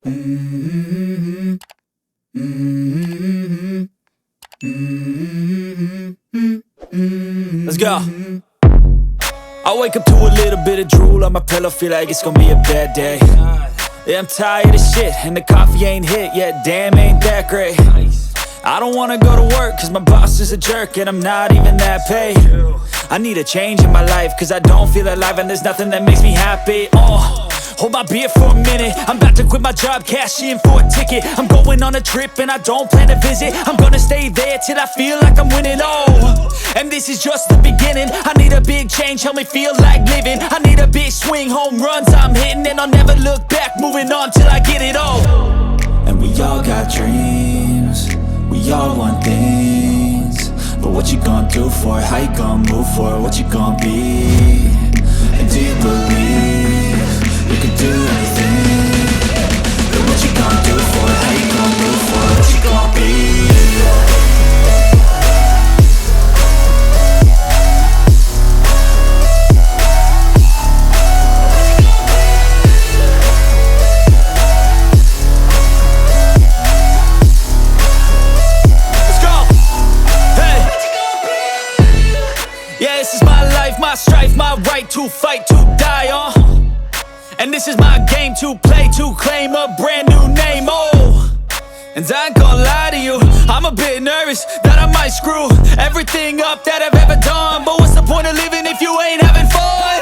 Let's go. I wake up to a little bit of drool on my pillow, feel like it's gonna be a bad day. Yeah, I'm tired of shit, and the coffee ain't hit yet, damn, ain't that great. I don't wanna go to work, cause my boss is a jerk, and I'm not even that paid. I need a change in my life, cause I don't feel alive, and there's nothing that makes me happy. Hold my beer for a minute, I'm about to quit my job, cash in for a ticket. I'm going on a trip and I don't plan to visit. I'm gonna stay there till I feel like I'm winning, and this is just the beginning. I need a big change, help me feel like living. I need a big swing, home runs I'm hitting, and I'll never look back, moving on till I get it all. And we all got dreams, we all want things, but what you gonna do for it? How you gonna move for it? What you gonna be? And do you believe you can do anything? But what you gonna do for it? How you gonna move for it? What you gonna be? Let's go! Hey! Yeah, this is my life, my strife, my right to fight, to die, and this is my game to play, to claim a brand new name, and I ain't gonna lie to you, I'm a bit nervous that I might screw everything up that I've ever done. But what's the point of living if you ain't having fun?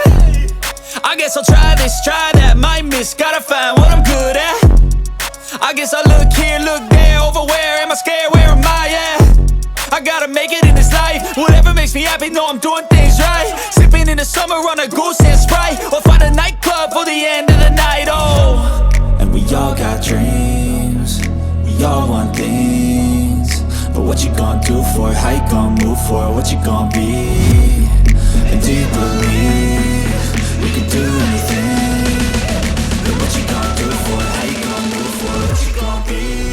I guess I'll try this, try that, might miss, gotta find what I'm good at. I guess I look here, look there, over where am I scared, where am I at? I gotta make it in this life, whatever makes me happy, know I'm doing things right. Sipping in the summer on a goose and Sprite, or find a nightclub for the end of the night, And we all got dreams, we all want things, but what you gonna do for it? How you gonna move for it? What you gonna be? And do you believe you can do anything? But what you gonna do for it? How you gonna move for it? What you gonna be?